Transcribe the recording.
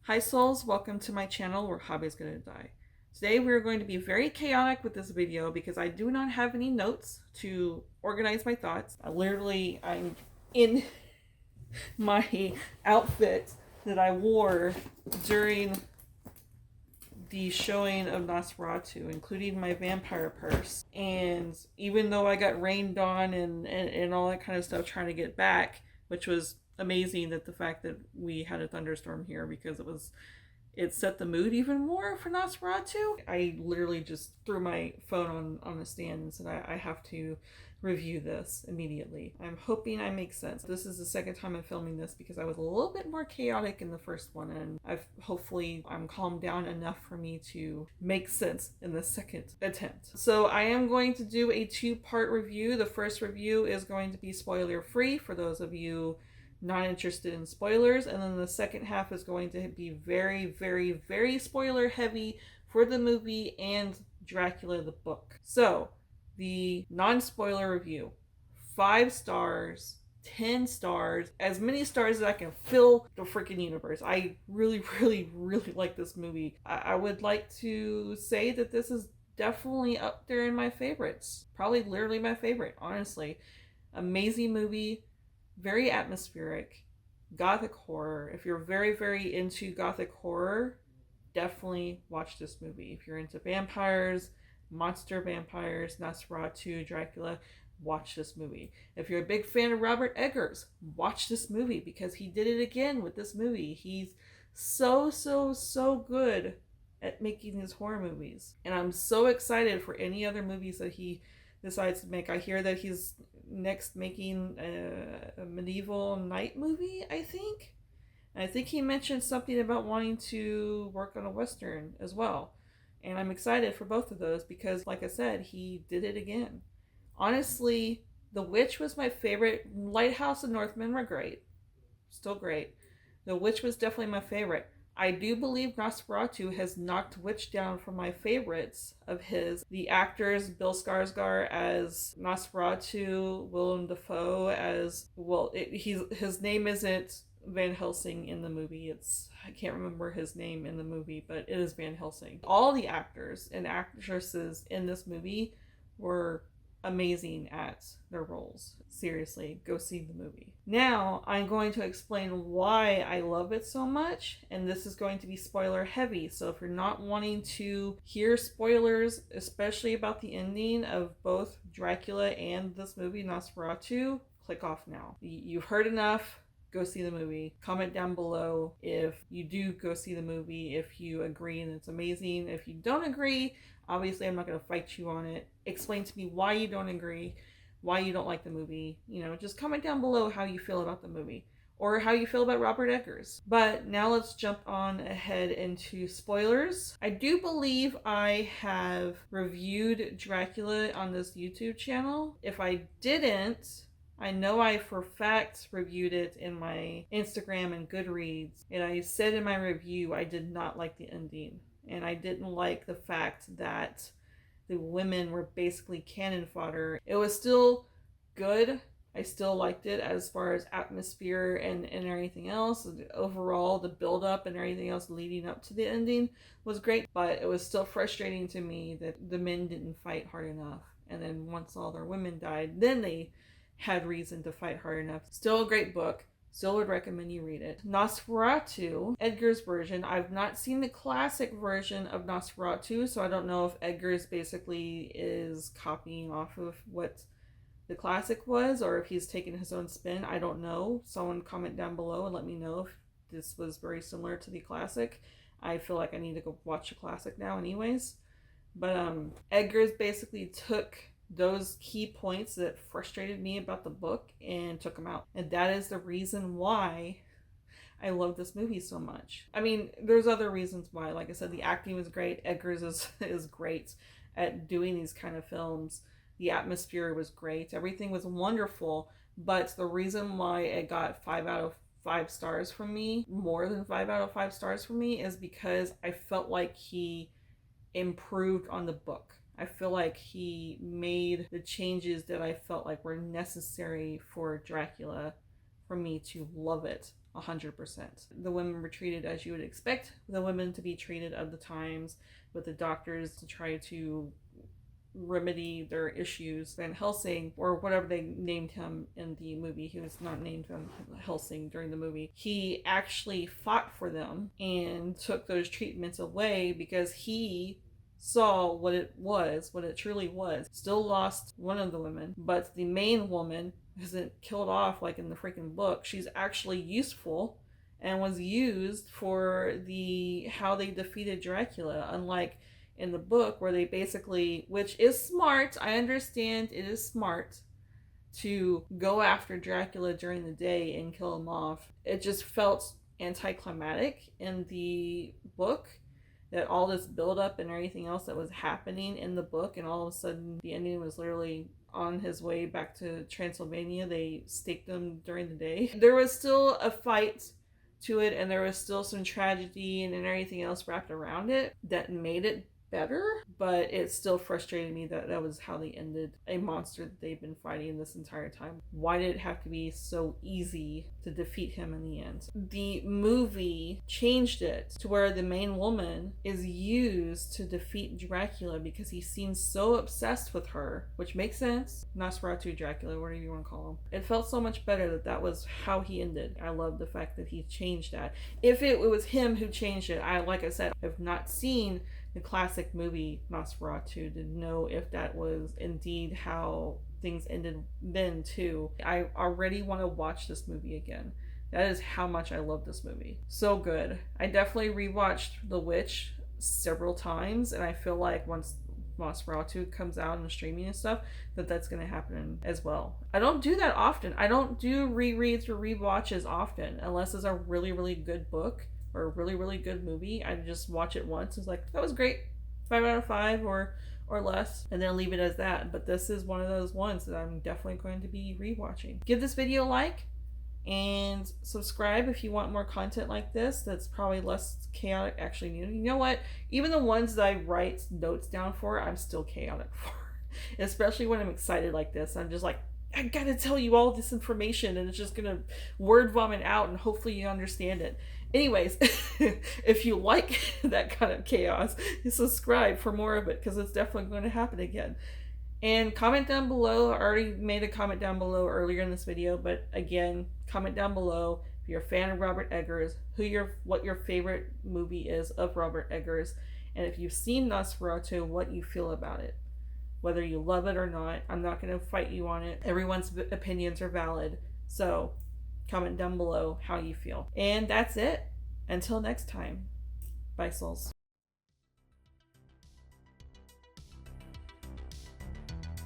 Hi souls, welcome to my channel where hobby's gonna die. Today we're going to be very chaotic with this video because I do not have any notes to organize my thoughts. I'm in my outfit that I wore during the showing of Nosferatu, including my vampire purse. And even though I got rained on and all that kind of stuff trying to get back, which was amazing that the fact that we had a thunderstorm here because it set the mood even more for Nosferatu. I literally just threw my phone on the stand and said I have to review this immediately. I'm hoping I make sense. This is the second time I'm filming this because I was a little bit more chaotic in the first one, and I'm calmed down enough for me to make sense in the second attempt. So I am going to do a two-part review. The first review is going to be spoiler free for those of you not interested in spoilers, and then the second half is going to be very, very, very spoiler heavy for the movie and Dracula the book. So the non-spoiler review: 5 stars, 10 stars, as many stars as I can fill the freaking universe. I really, really, really like this movie. I would like to say that this is definitely up there in my favorites. Probably literally my favorite, honestly. Amazing movie, very atmospheric, gothic horror. If you're very, very into gothic horror, definitely watch this movie. If you're into vampires, monster vampires, Nosferatu, Dracula, watch this movie. If you're a big fan of Robert Eggers, watch this movie because he did it again with this movie. He's so good at making his horror movies. And I'm so excited for any other movies that he decides to make. I hear that he's next making a medieval knight movie, I think. And I think he mentioned something about wanting to work on a Western as well. And I'm excited for both of those because, like I said, he did it again. Honestly, The Witch was my favorite. Lighthouse and Northman were great. Still great. The Witch was definitely my favorite. I do believe Nosferatu has knocked Witch down from my favorites of his. The actors, Bill Skarsgård as Nosferatu, Willem Dafoe as, well, his name isn't Van Helsing in the movie. I can't remember his name in the movie, but it is Van Helsing. All the actors and actresses in this movie were amazing at their roles. Seriously, go see the movie. Now I'm going to explain why I love it so much, and this is going to be spoiler heavy. So if you're not wanting to hear spoilers, especially about the ending of both Dracula and this movie Nosferatu, click off now. You've heard enough. Go see the movie. Comment down below if you do go see the movie, if you agree and it's amazing. If you don't agree, obviously I'm not going to fight you on it. Explain to me why you don't agree, why you don't like the movie. Just comment down below how you feel about the movie or how you feel about Robert Eggers. But now let's jump on ahead into spoilers. I do believe I have reviewed Dracula on this YouTube channel. If I didn't, I know I for fact reviewed it in my Instagram and Goodreads, and I said in my review I did not like the ending, and I didn't like the fact that the women were basically cannon fodder. It was still good. I still liked it as far as atmosphere and everything else. Overall, the build up and everything else leading up to the ending was great, but it was still frustrating to me that the men didn't fight hard enough. And then once all their women died, then they had reason to fight hard enough. Still a great book. Still would recommend you read it. Nosferatu, Edgar's version. I've not seen the classic version of Nosferatu, so I don't know if Edgar's basically is copying off of what the classic was or if he's taken his own spin. I don't know. Someone comment down below and let me know if this was very similar to the classic. I feel like I need to go watch the classic now anyways. But Edgar's basically took those key points that frustrated me about the book and took them out. And that is the reason why I love this movie so much. I mean, there's other reasons why. Like I said, the acting was great. Eggers is great at doing these kind of films. The atmosphere was great. Everything was wonderful. But the reason why it got 5 out of 5 stars from me, more than 5 out of 5 stars from me, is because I felt like he improved on the book. I feel like he made the changes that I felt like were necessary for Dracula for me to love it 100%. The women were treated as you would expect the women to be treated of the times, with the doctors to try to remedy their issues. Van Helsing, or whatever they named him in the movie, he was not named Van Helsing during the movie, he actually fought for them and took those treatments away because he saw what it truly was. Still lost one of the women, but the main woman isn't killed off like in the freaking book. She's actually useful and was used for how they defeated Dracula, unlike in the book where they basically, which is smart, I understand it is smart to go after Dracula during the day and kill him off. It just felt anticlimactic in the book, that all this buildup and everything else that was happening in the book, and all of a sudden the ending was literally on his way back to Transylvania. They staked him during the day. There was still a fight to it, and there was still some tragedy and everything else wrapped around it that made it better, but it still frustrated me that was how they ended a monster that they've been fighting this entire time. Why did it have to be so easy to defeat him in the end? The movie changed it to where the main woman is used to defeat Dracula because he seems so obsessed with her, which makes sense. Nosferatu, Dracula, whatever you want to call him. It felt so much better that was how he ended. I love the fact that he changed that. If it was him who changed it, like I said, I've not seen the classic movie Nosferatu to know if that was indeed how things ended then too. I already want to watch this movie again. That is how much I love this movie. So good. I definitely rewatched The Witch several times, and I feel like once Nosferatu comes out and streaming and stuff, that's going to happen as well. I don't do that often. I don't do rereads or rewatches often unless it's a really, really good book or a really, really good movie. I just watch it once. It's like, that was great. 5 out of 5 or less, and then leave it as that. But this is one of those ones that I'm definitely going to be rewatching. Give this video a like and subscribe if you want more content like this that's probably less chaotic. Actually, you know what? Even the ones that I write notes down for, I'm still chaotic for. Especially when I'm excited like this. I'm just like, I gotta tell you all this information, and it's just gonna word vomit out, and hopefully you understand it. Anyways, if you like that kind of chaos, subscribe for more of it, because it's definitely going to happen again. And comment down below. I already made a comment down below earlier in this video, but again, comment down below if you're a fan of Robert Eggers, what your favorite movie is of Robert Eggers, and if you've seen Nosferatu, what you feel about it. Whether you love it or not, I'm not going to fight you on it. Everyone's opinions are valid. So comment down below how you feel. And that's it. Until next time. Bye, souls.